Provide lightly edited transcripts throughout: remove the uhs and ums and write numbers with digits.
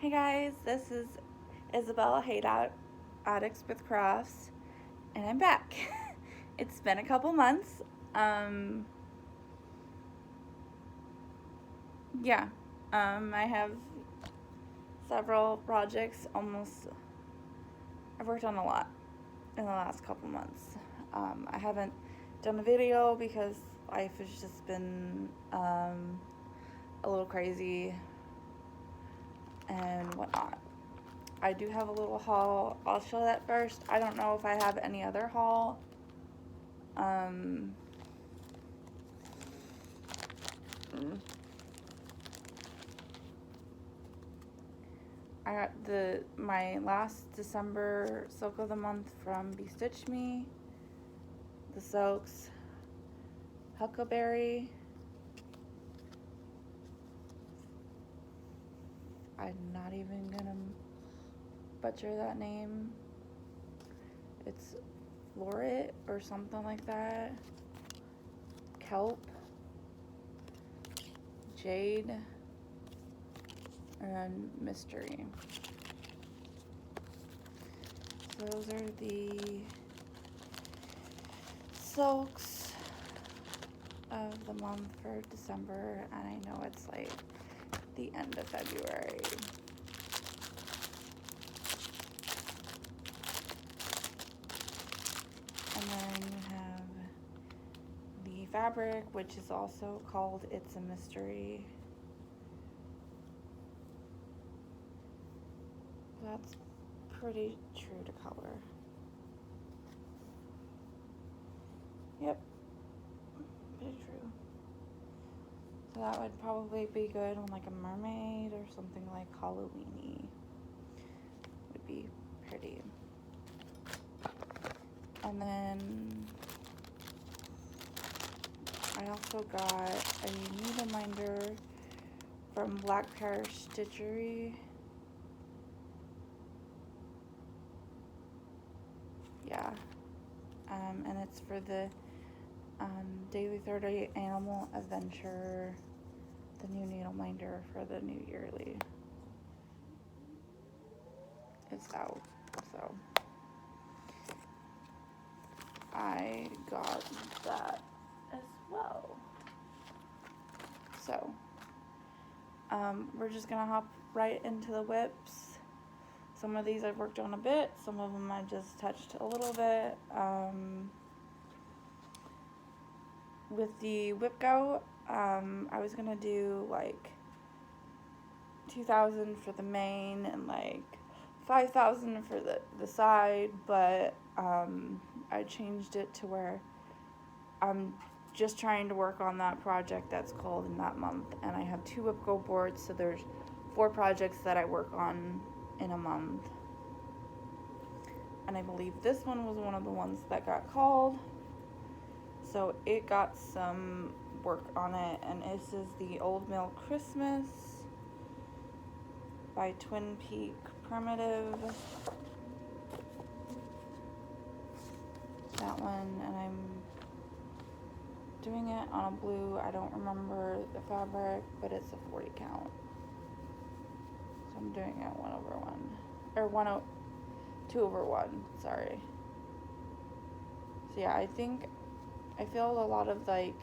Hey guys, this is Isabella Addicts with Crafts, and I'm back. It's been a couple months. Um, yeah, I have several projects. I've worked on a lot in the last couple months. I haven't done a video because life has just been a little crazy and whatnot. I do have a little haul. I'll show that first. I don't know if I have any other haul. I got my last December silk of the month from Be Stitch Me. The silks, Huckleberry. I'm not even gonna butcher that name. It's Floret or something like that. Kelp, Jade, and Mystery. So those are the silks of the month for December, and I know it's like the end of February. And then you have the fabric, which is also called It's a Mystery. That's pretty true to color. Yep, pretty true. So that would probably be good on like a mermaid or something like Halloween-y. Would be pretty. And then I also got a needle minder from Black Pear Stitchery. Yeah. And it's for the Daily 30 Animal Adventure, the new needle minder for the new yearly. It's out, so I got that as well. So we're just gonna hop right into the whips. Some of these I've worked on a bit, some of them I just touched a little bit. With the whip go, I was gonna do like 2,000 for the main and like 5,000 for the side, but I changed it to where I'm just trying to work on that project that's called in that month, and I have 2 whip go boards, so there's 4 projects that I work on in a month. And I believe this one was one of the ones that got called, so it got some work on it. And this is the Old Mill Christmas by Twin Peak Primitive. That one, and I'm doing it on a blue. I don't remember the fabric, but it's a 40 count. So I'm doing it 1/1, or 2/1, sorry. So yeah, I feel a lot of like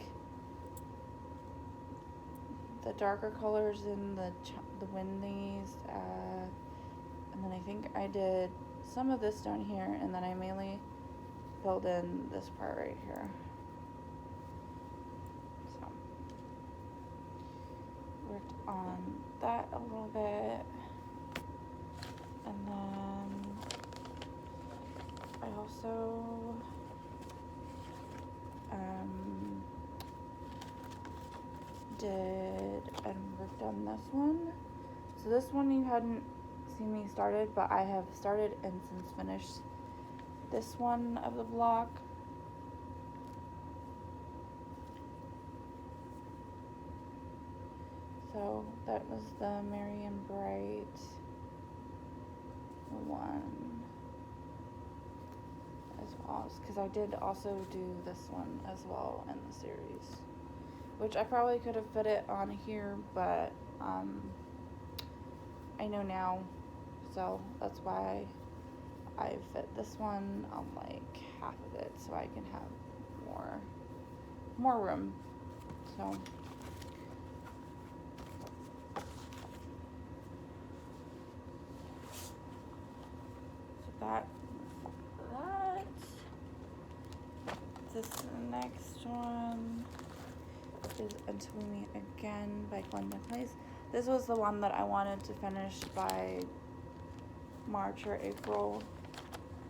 the darker colors in the windies, and then I think I did some of this down here, and then I mainly filled in this part right here. So worked on that a little bit, and then I also worked on this one. So this one you hadn't seen me started, but I have started and since finished this one of the block. So that was the Merry and Bright one as well, because I did also do this one as well in the series, which I probably could have fit it on here, but I know now, so that's why I fit this one on like half of it so I can have more room. So that this next one is Until We Meet Again by Glenda Place. This was the one that I wanted to finish by March or April.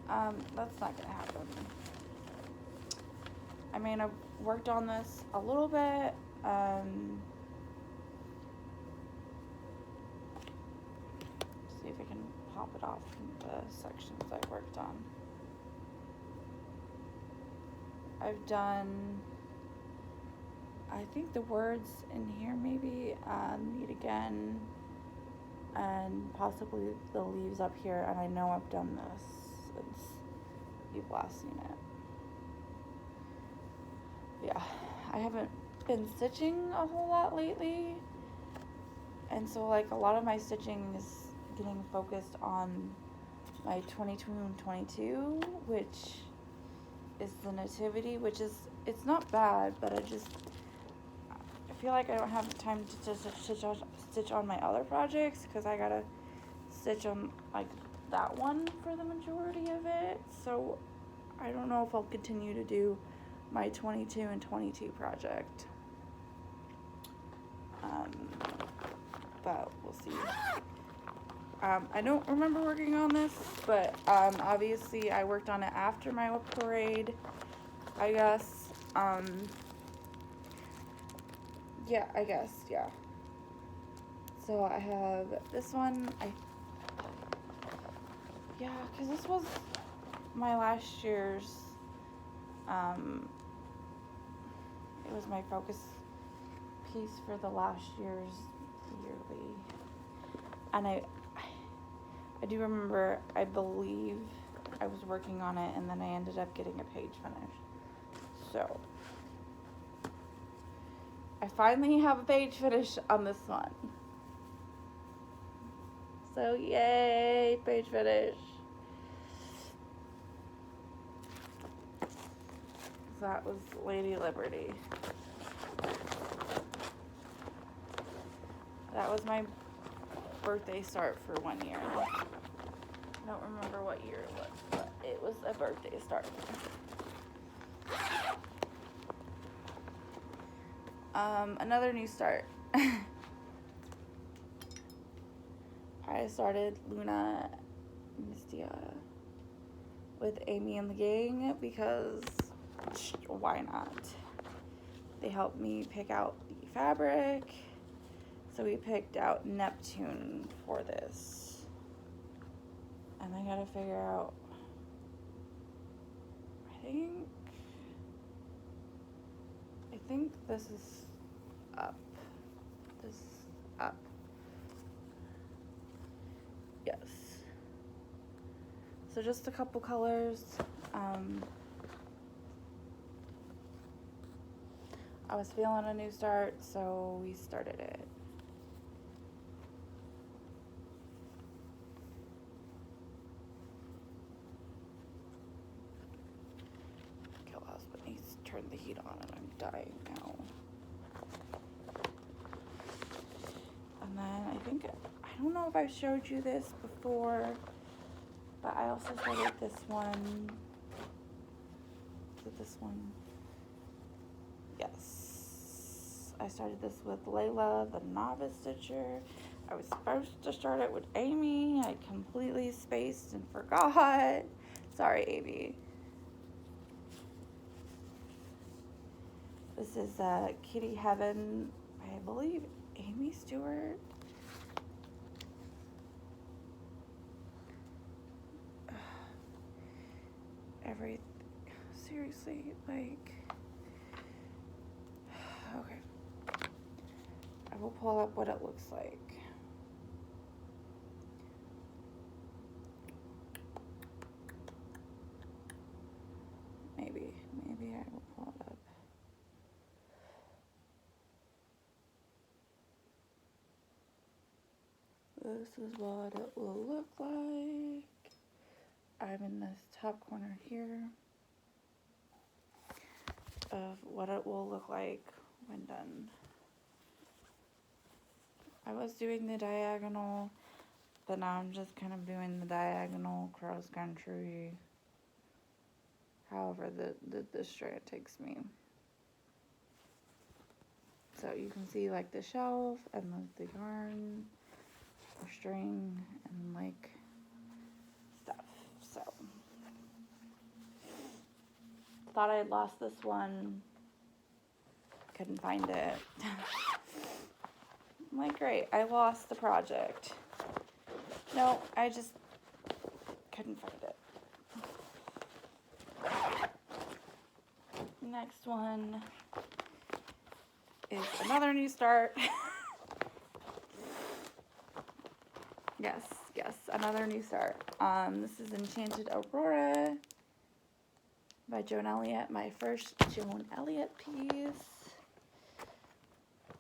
That's not gonna happen. I mean, I've worked on this a little bit. See if I can pop it off in the sections I worked on. I've done, I think the words in here maybe, meet again, and possibly the leaves up here, and I know I've done this since you've last seen it. Yeah, I haven't been stitching a whole lot lately, and so like a lot of my stitching is getting focused on my 22 and 22, which is the nativity, which is, it's not bad, but I feel like I don't have time to stitch on my other projects, because I gotta stitch on like that one for the majority of it. So I don't know if I'll continue to do my 22 and 22 project, but we'll see. I don't remember working on this, but obviously I worked on it after my parade, I guess. Yeah, I guess, yeah. So I have this one, yeah, because this was my last year's, it was my focus piece for the last year's yearly. And I do remember, I believe I was working on it, and then I ended up getting a page finished. So I finally have a page finish on this one. So yay, page finish. So that was Lady Liberty. That was my birthday start for 1 year. I don't remember what year it was, but it was a birthday start. Another new start. I started Luna Mystia with Amy and the gang because why not? They helped me pick out the fabric, so we picked out Neptune for this. And I gotta figure out, I think this is up. This is up. Yes. So just a couple colors. I was feeling a new start, so we started it. Kill husband, he's turned the heat on and I'm dying now. And then I don't know if I've showed you this before, but I also started this one. Is it this one? Yes. I started this with Layla, the novice stitcher. I was supposed to start it with Amy. I completely spaced and forgot. Sorry, Amy. This is Kitty Heaven, I believe Amy Stewart. Seriously, like, okay. I will pull up what it looks like. Maybe I will pull it up. this is what it will look like. I'm in this top corner here of what it will look like when done. I was doing the diagonal, but now I'm just kind of doing the diagonal cross country, however the strand takes me. So you can see like the shelf and like the yarn or string and like stuff. So thought I had lost this one, couldn't find it. I'm like, great, I lost the project. No, I just couldn't find it. Next one is another new start. Yes, another new start. This is Enchanted Aurora by Joan Elliott, my first Joan Elliott piece.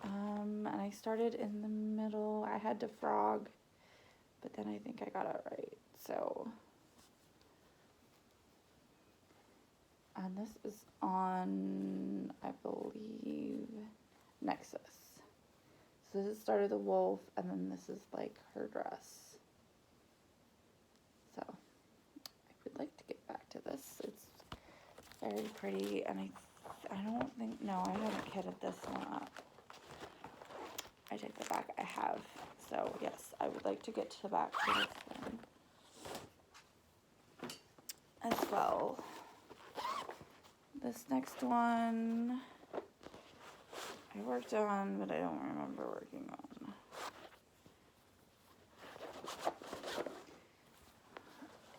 And I started in the middle. I had to frog, but then I think I got it right. So, and this is on, I believe, Nexus. So this is Start of the Wolf, and then this is like her dress. So, I would like to get back to this. It's very pretty, and I don't think, no, I haven't kitted this one up. I take that back, I have. So yes, I would like to get back to this one as well. This next one I worked on, but I don't remember working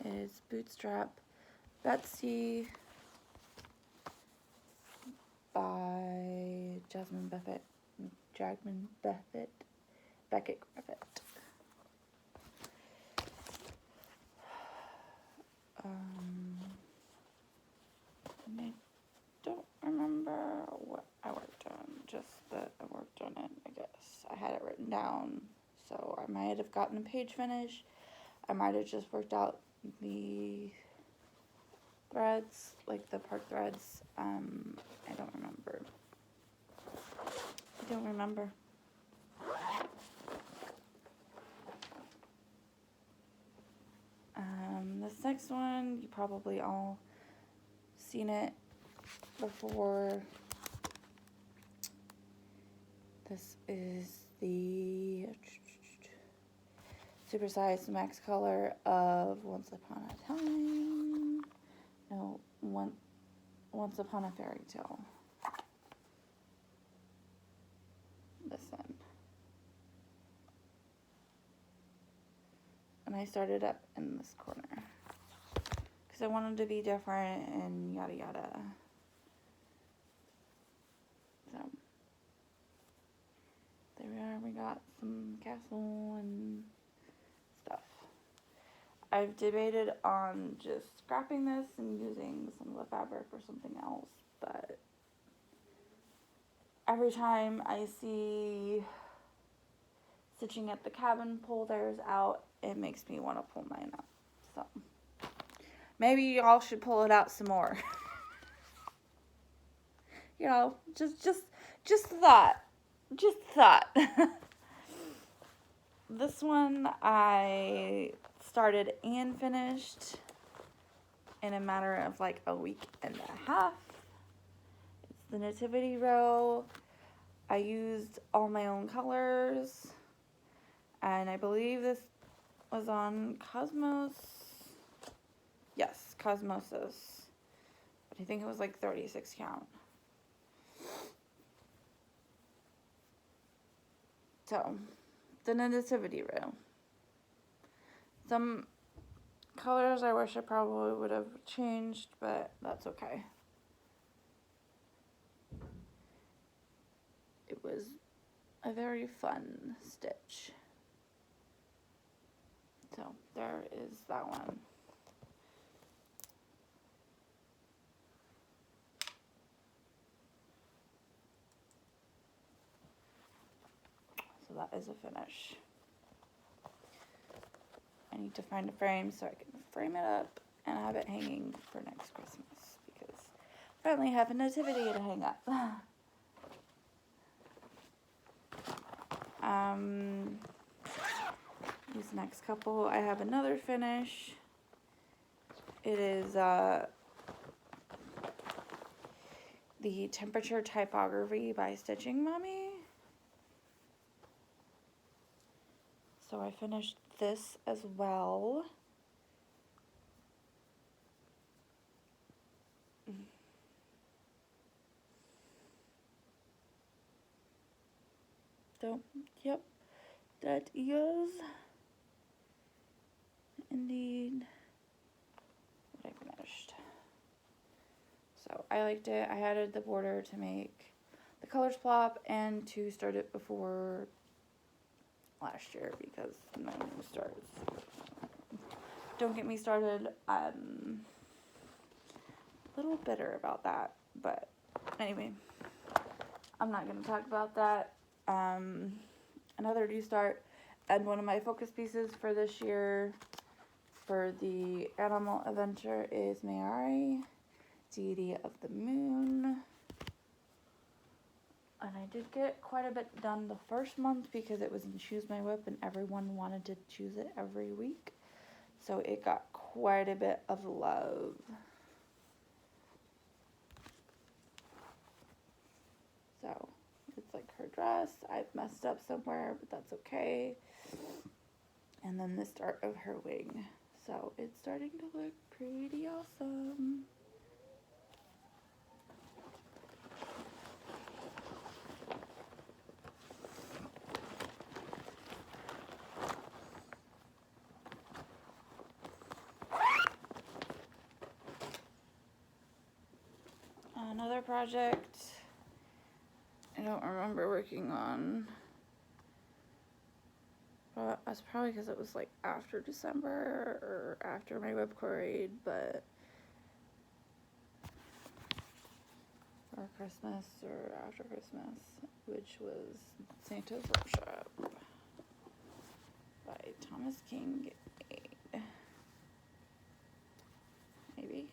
on. Is Bootstrap Betsy by Beckett Griffith. And I don't remember what I worked on, just that I worked on it, I guess. I had it written down, so I might have gotten a page finish. I might have just worked out the threads, like the part threads. I don't remember. This next one, you probably all seen it before. This is the supersized max color of Once Upon a Time. No, Once Upon a Fairy Tale. This one. And I started up in this corner because I wanted to be different and yada yada. So there we are. We got some castle and stuff. I've debated on just scrapping this and using some of the fabric or something else, but every time I see stitching at the cabin pull theirs out, it makes me want to pull mine out. So maybe y'all should pull it out some more. You know, just thought. This one I started and finished in a matter of like a week and a half. It's the Nativity Row. I used all my own colors, and I believe this was on Cosmos. Yes, Cosmosis. But I think it was like 36 count. So, the Nativity Row. Some colors I wish I probably would have changed, but that's okay. It was a very fun stitch. So there is that one. So that is a finish. need to find a frame so I can frame it up and have it hanging for next Christmas, because I finally have a nativity to hang up. These next couple, I have another finish. It is the Temperature Typography by Stitching Mommy. So I finished this as well. Yep, that is indeed what I finished. So I liked it. I added the border to make the colors plop and to start it before last year because my new starts. Don't get me started. A little bitter about that, but anyway, I'm not going to talk about that. Another new start, and one of my focus pieces for this year for the animal adventure is Mayari, deity of the moon. And I did get quite a bit done the first month because it was in Choose My Whip and everyone wanted to choose it every week. So it got quite a bit of love. So it's like her dress. I've messed up somewhere, but that's okay. And then the start of her wing. So it's starting to look pretty awesome. Another project I don't remember working on. That's probably because it was like after December or after my web parade, but or Christmas or after Christmas, which was Santa's Workshop by Thomas King. Maybe.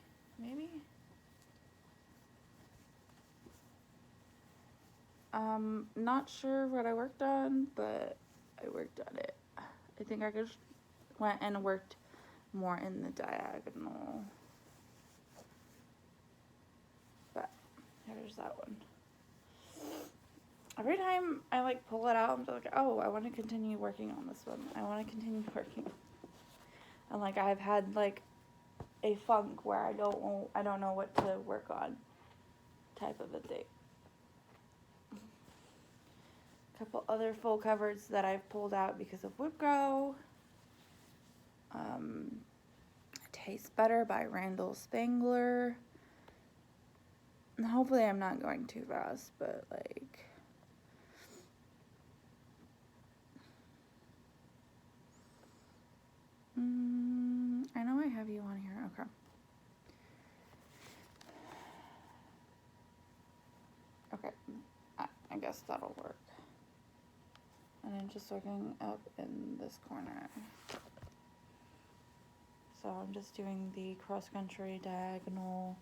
Not sure what I worked on, but I worked on it. I think I just went and worked more in the diagonal. But here's that one. Every time I like pull it out, I'm just like, oh, I want to continue working on this one. I want to continue working. And like I've had like a funk where I don't know what to work on type of a thing. A couple other full covers that I've pulled out because of WhipGo. Tastes Better by Randall Spangler. And hopefully I'm not going too fast, but like I know I have you on here. Okay. Okay, I guess that'll work. And I'm just working up in this corner. So I'm just doing the cross-country diagonal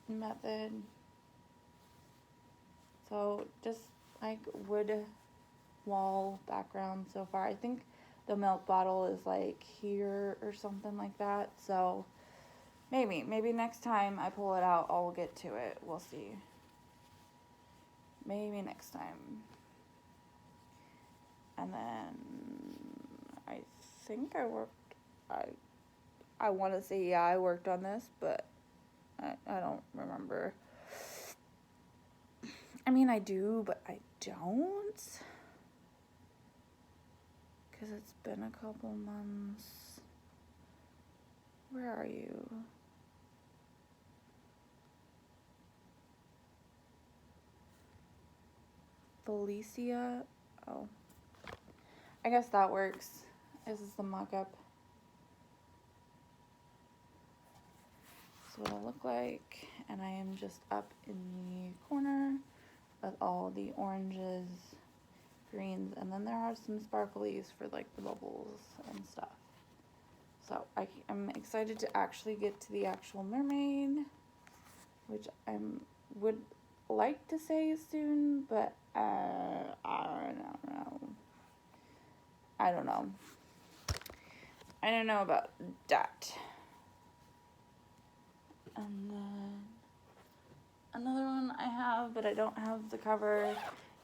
method. So just like wood wall background so far. I think the milk bottle is like here or something like that. So maybe next time I pull it out, I'll get to it. We'll see. Maybe next time. And then I think I want to say, yeah, I worked on this, but I don't remember. I mean, I do, but I don't. Because it's been a couple months. Where are you? Felicia? Oh. I guess that works. This is the mock-up. That's what I look like. And I am just up in the corner of all the oranges greens, and then there are some sparklies for like the bubbles and stuff. So I'm excited to actually get to the actual mermaid, which I would like to say soon, but I don't know. I don't know. I don't know about that. And then another one I have, but I don't have the cover,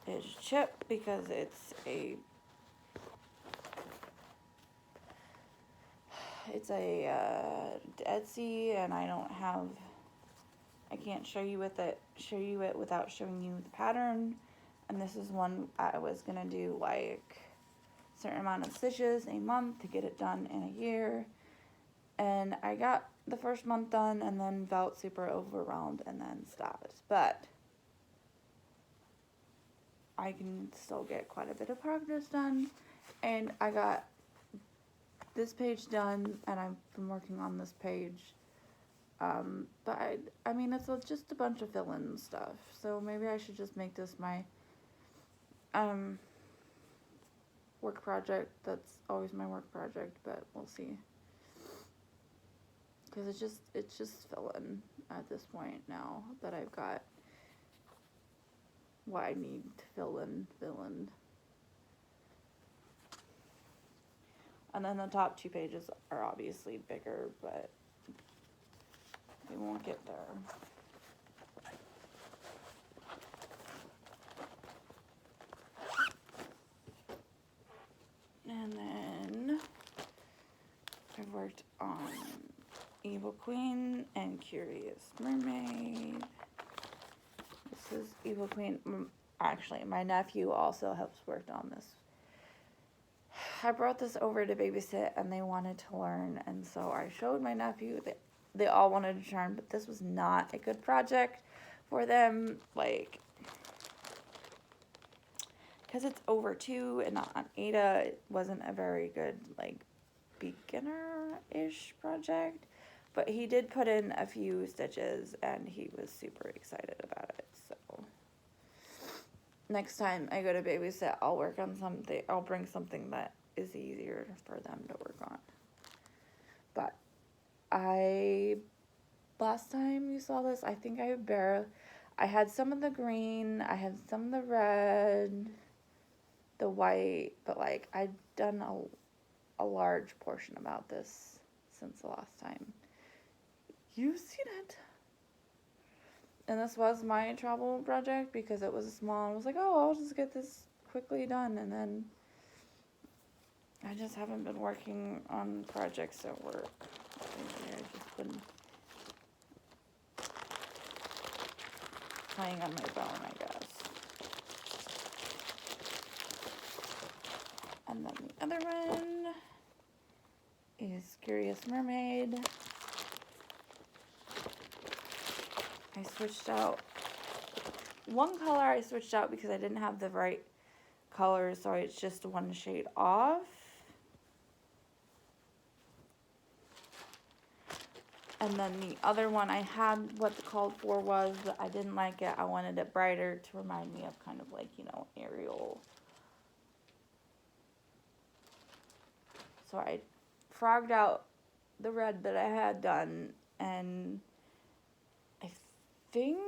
is Chip, because it's a Etsy, and I can't show you it without showing you the pattern. And this is one I was gonna do like a certain amount of stitches a month to get it done in a year. And I got the first month done and then felt super overwhelmed and then stopped. But I can still get quite a bit of progress done. And I got this page done, and I've been working on this page. But I mean, it's just a bunch of fill-in stuff. So maybe I should just make this my work project. That's always my work project, but we'll see. Because it's just fill-in at this point now that I've got what I need to fill in. And then the top 2 pages are obviously bigger, but we won't get there. And then I've worked on Evil Queen and Curious Mermaid. This is Evil Queen. Actually, my nephew also has worked on this. I brought this over to babysit, and they wanted to learn, and so I showed my nephew. They all wanted to learn, but this was not a good project for them, like, because it's over 2 and not on Ada. It wasn't a very good, like, beginner-ish project, but he did put in a few stitches, and he was super excited about it. So next time I go to babysit, I'll work on something. I'll bring something that is easier for them to work on. But last time you saw this, I think I had some of the green, I had some of the red, the white, but like I'd done a large portion about this since the last time you've seen it. And this was my travel project because it was small. I was like, oh, I'll just get this quickly done, and then I just haven't been working on projects at work. I've just been playing on my phone, I guess. And then the other one is Curious Mermaid. I switched out one color. I switched out because I didn't have the right color, so it's just one shade off. And then the other one, I had what the called for was, but I didn't like it. I wanted it brighter to remind me of kind of like, Ariel. So I frogged out the red that I had done, and I think,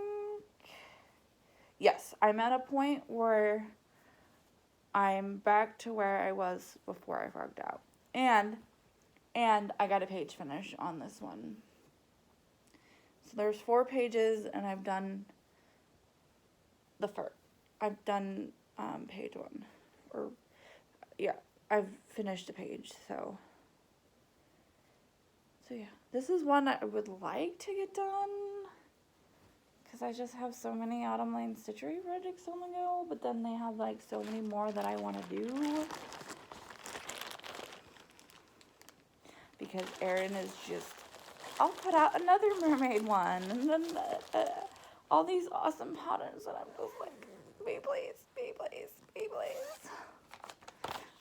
yes, I'm at a point where I'm back to where I was before I frogged out. And I got a page finish on this one. So there's 4 pages, and I've done I've done page 1. Or, yeah, I've finished a page, so yeah. This is one I would like to get done, because I just have so many Autumn Lane Stitchery projects on the go, but then they have, like, so many more that I want to do. Because Erin is just, I'll put out another mermaid one, and then all these awesome patterns, and I'm just like, be please, be please, be please.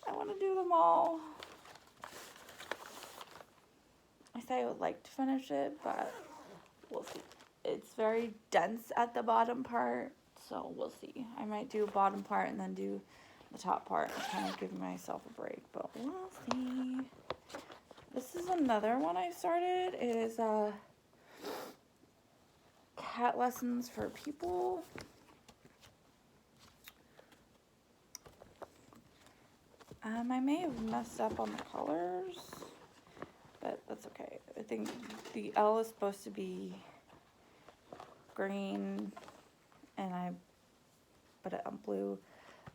I want to do them all. I say I would like to finish it, but we'll see. It's very dense at the bottom part, so we'll see. I might do a bottom part and then do the top part. I'm kind of giving myself a break, but we'll see. This is another one I started. It is cat lessons for people. I may have messed up on the colors, but that's okay. I think the L is supposed to be green, and I put it on blue.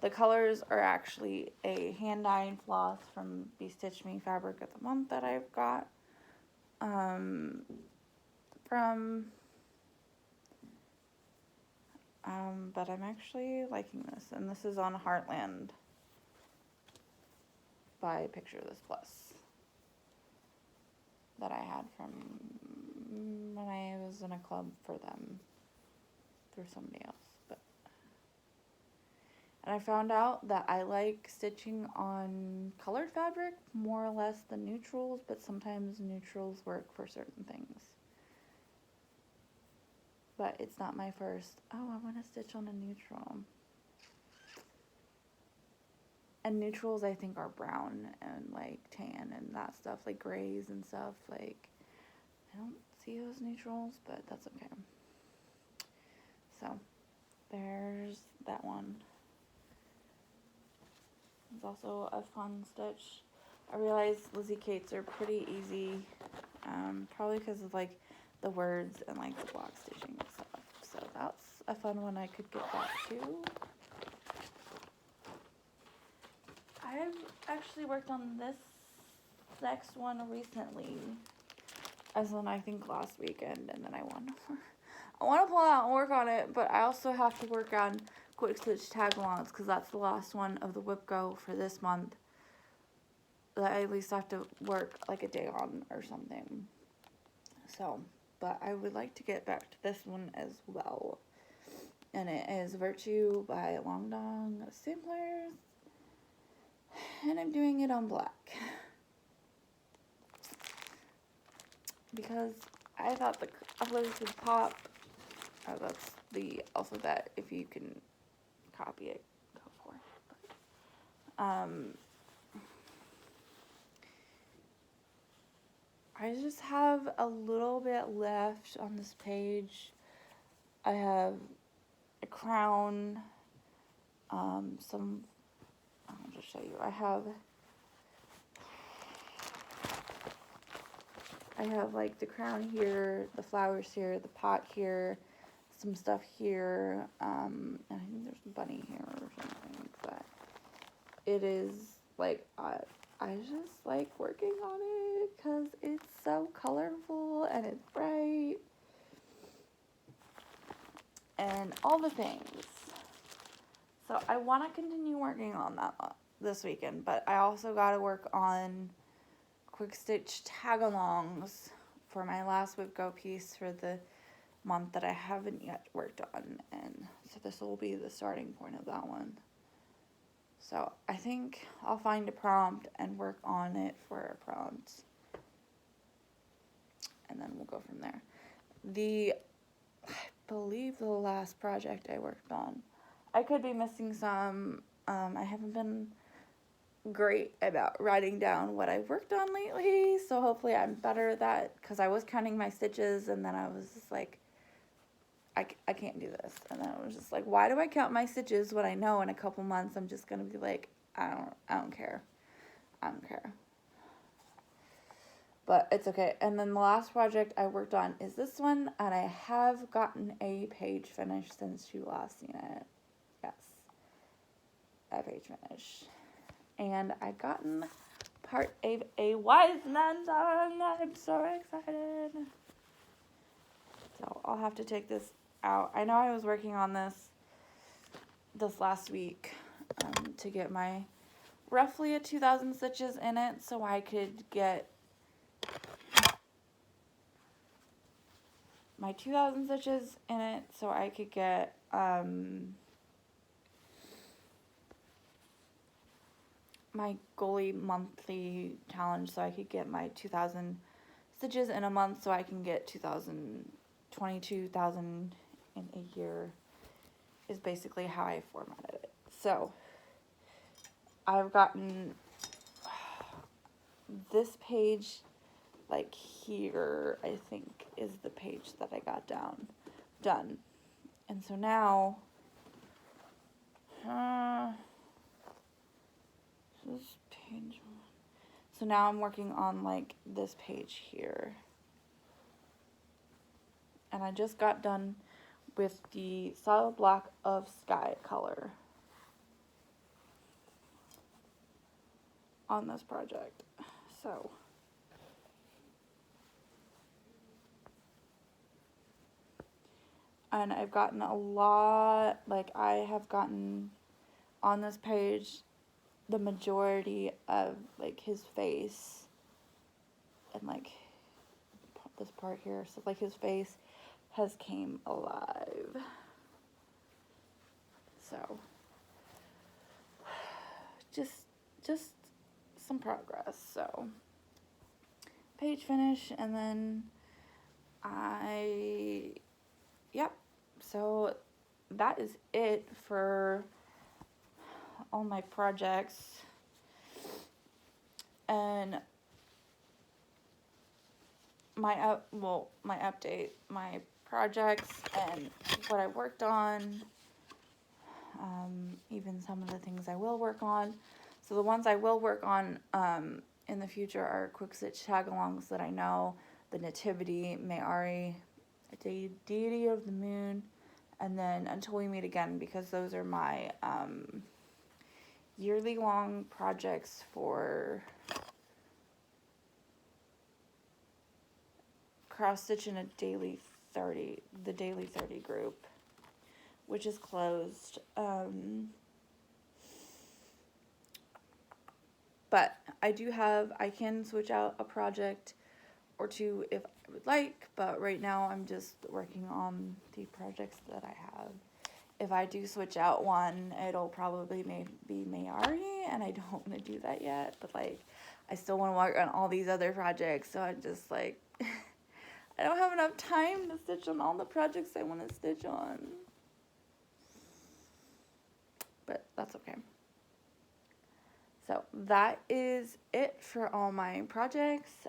The colors are actually a hand-dyed floss from Be Stitch Me Fabric of the Month that I've got but I'm actually liking this, and this is on Heartland by Picture This Plus that I had from when I was in a club for them through somebody else. And I found out that I like stitching on colored fabric more or less than neutrals, but sometimes neutrals work for certain things. But it's not my first, oh, I want to stitch on a neutral. And neutrals I think are brown and like tan and that stuff, like grays and stuff. Like, I don't see those neutrals, but that's okay. So, there's that one. It's also a fun stitch. I realized Lizzie Kate's are pretty easy, probably because of like the words and like the block stitching and stuff. So that's a fun one I could get back to. I've actually worked on this next one recently, as in I think last weekend, and then I want to pull out and work on it, but I also have to work on quick stitch tag-alongs because that's the last one of the Whip Go for this month that I at least have to work like a day on or something. So, but I would like to get back to this one as well, and it is Virtue by Long Dong Samplers, and I'm doing it on black because I thought the colors would pop. Oh, that's the alphabet. If you can copy it, go for it. But, I just have a little bit left on this page. I have a crown, I'll just show you. I have like the crown here, the flowers here, the pot here, some stuff here, and I think there's a bunny here or something, but it is like, I just like working on it because it's so colorful and it's bright and all the things. So I want to continue working on that this weekend, but I also got to work on quick stitch tag-alongs for my last Whip Go piece for the month that I haven't yet worked on, and so this will be the starting point of that one. So I think I'll find a prompt and work on it for a prompt, and then we'll go from there. I believe the last project I worked on, I could be missing some. I haven't been great about writing down what I've worked on lately, so hopefully I'm better at that, because I was counting my stitches and then I was just like, I can't do this. And then I was just like, why do I count my stitches when I know in a couple months I'm just gonna be like, I don't care. But it's okay. And then the last project I worked on is this one, and I have gotten a page finished since you last seen it. Yes, a page finish. And I've gotten part of a wise man done. I'm so excited. So I'll have to take this out. I know I was working on this last week to get my roughly 2,000 stitches in it, so I could get my 2,000 stitches in it, so I could get my goalie monthly challenge, so I could get my 2,000 stitches in a month, so I can get 22,000 in a year, is basically how I formatted it. So I've gotten this page, like here, I think is the page that I got done. And so now, this page. So now I'm working on like this page here. And I just got done with the solid block of sky color on this project. So and I've gotten a lot, like I have gotten on this page the majority of like his face and like this part here, so like his face has came alive. So just some progress. So page finish, and then yep, so that is it for all my projects. And my update, my projects and what I worked on, even some of the things I will work on. So the ones I will work on in the future are quick stitch tag-alongs that I know, the Nativity, Mayari, Deity of the Moon, and then Until We Meet Again, because those are my yearly long projects for cross stitch in a daily 30, the daily 30 group, which is closed. But I can switch out a project or two if I would like, but right now I'm just working on the projects that I have. If I do switch out one, it'll probably be Mayari, and I don't want to do that yet, but like I still want to work on all these other projects, so I'm just like I don't have enough time to stitch on all the projects I want to stitch on. But that's okay. So that is it for all my projects.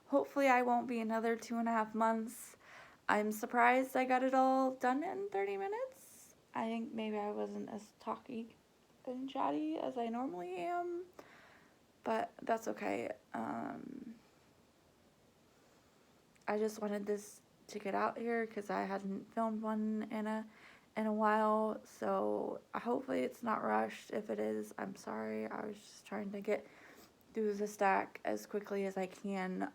Hopefully I won't be another 2.5 months. I'm surprised I got it all done in 30 minutes. I think maybe I wasn't as talky and chatty as I normally am, but that's okay. I just wanted this to get out here because I hadn't filmed one in a while, so hopefully it's not rushed. If it is, I'm sorry. I was just trying to get through the stack as quickly as I can.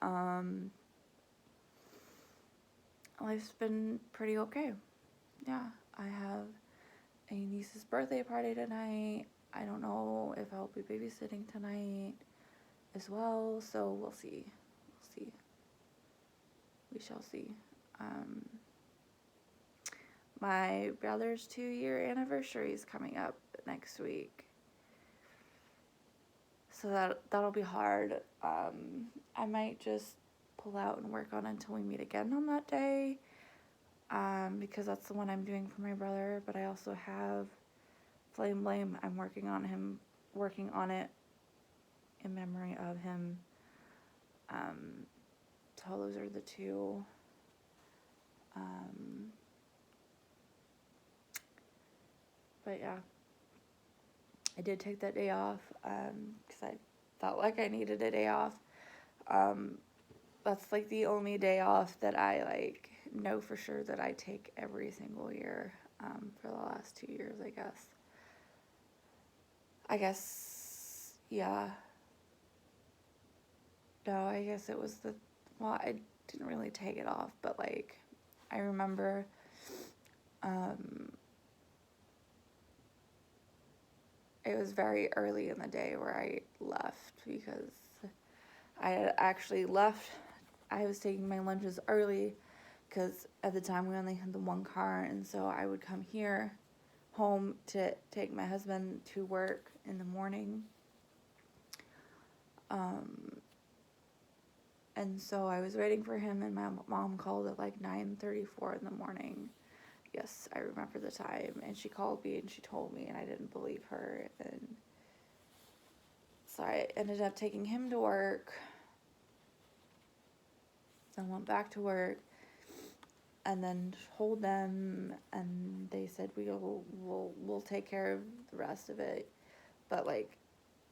Life's been pretty okay. Yeah, I have a niece's birthday party tonight. I don't know if I'll be babysitting tonight as well, so we'll see. We shall see. My brother's 2-year anniversary is coming up next week, so that'll be hard. I might just pull out and work on Until We Meet Again on that day, because that's the one I'm doing for my brother. But I also have Flame Blame. I'm working on it in memory of him. So those are the two. But yeah, I did take that day off because I felt like I needed a day off. That's like the only day off that I like know for sure that I take every single year for the last 2 years, I guess, yeah. No, I guess it was I didn't really take it off, but like I remember it was very early in the day where I left, because I had actually left. I was taking my lunches early because at the time we only had the one car, and so I would come home to take my husband to work in the morning. And so I was waiting for him, and my mom called at like 9:34 in the morning. Yes, I remember the time. And she called me and she told me, and I didn't believe her. And So I ended up taking him to work. Then went back to work. And then told them, and they said we'll take care of the rest of it. But like,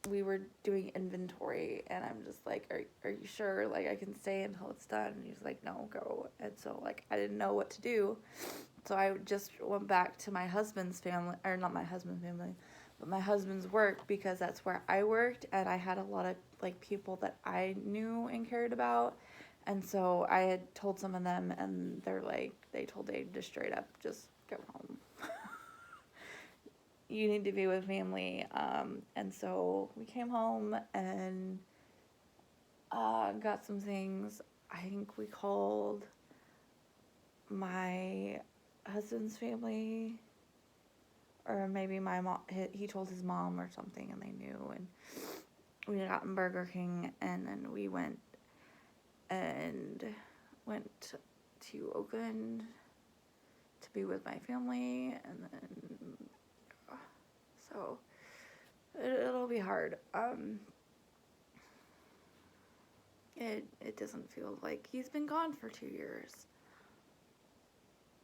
we were doing inventory, and I'm just like, are you sure? Like, I can stay until it's done. And he's like, no, go. And so like, I didn't know what to do, so I just went back to my husband's family, or not my husband's family, but my husband's work, because that's where I worked, and I had a lot of like people that I knew and cared about. And so I had told some of them, and they told Dave just straight up, just go home. You need to be with family. And so we came home and got some things. I think we called my husband's family, or maybe my mom. He told his mom or something, and they knew. And we got in Burger King, and then we went to Oakland to be with my family, and then so it'll be hard. It doesn't feel like he's been gone for 2 years,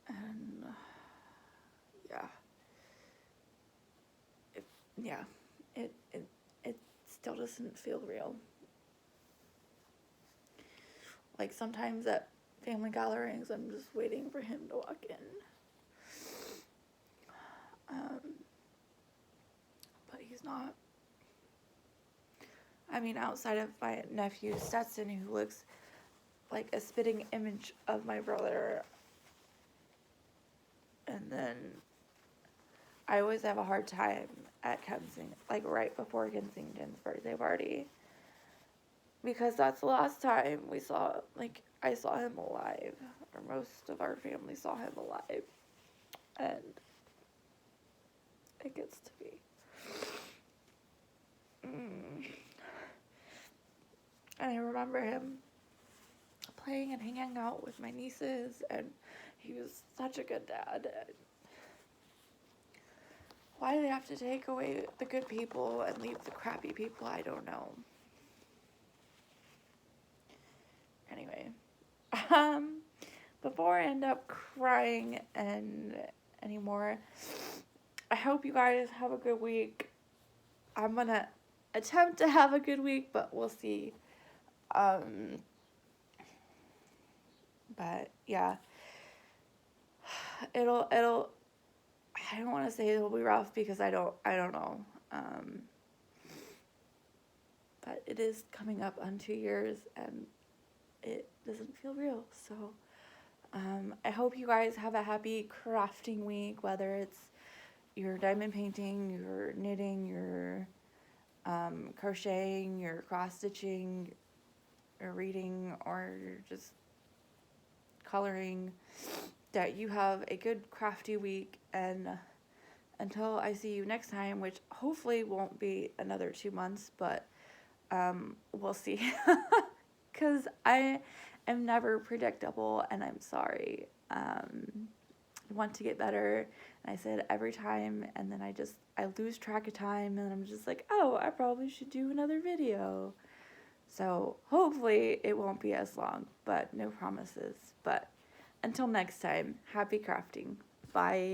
and it still doesn't feel real. Like, sometimes at family gatherings, I'm just waiting for him to walk in. But he's not. I mean, outside of my nephew Stetson, who looks like a spitting image of my brother. And then I always have a hard time at Kensington, like right before Kensington's birthday party. Because that's the last time I saw him alive, or most of our family saw him alive, and it gets to be. And I remember him playing and hanging out with my nieces, and he was such a good dad. Why do they have to take away the good people and leave the crappy people? I don't know. Anyway, before I end up crying anymore, I hope you guys have a good week. I'm gonna attempt to have a good week, but we'll see. But yeah, it'll. I don't want to say it'll be rough, because I don't know. But it is coming up on 2 years, and it doesn't feel real. So, I hope you guys have a happy crafting week, whether it's your diamond painting, your knitting, your crocheting, your cross stitching, or reading, or just coloring, that you have a good crafty week. And until I see you next time, which hopefully won't be another 2 months, but we'll see, because I am never predictable, and I'm sorry. I want to get better, and I said every time, and then I lose track of time, and I'm just like, oh, I probably should do another video. So hopefully it won't be as long, but no promises. But until next time, happy crafting. Bye.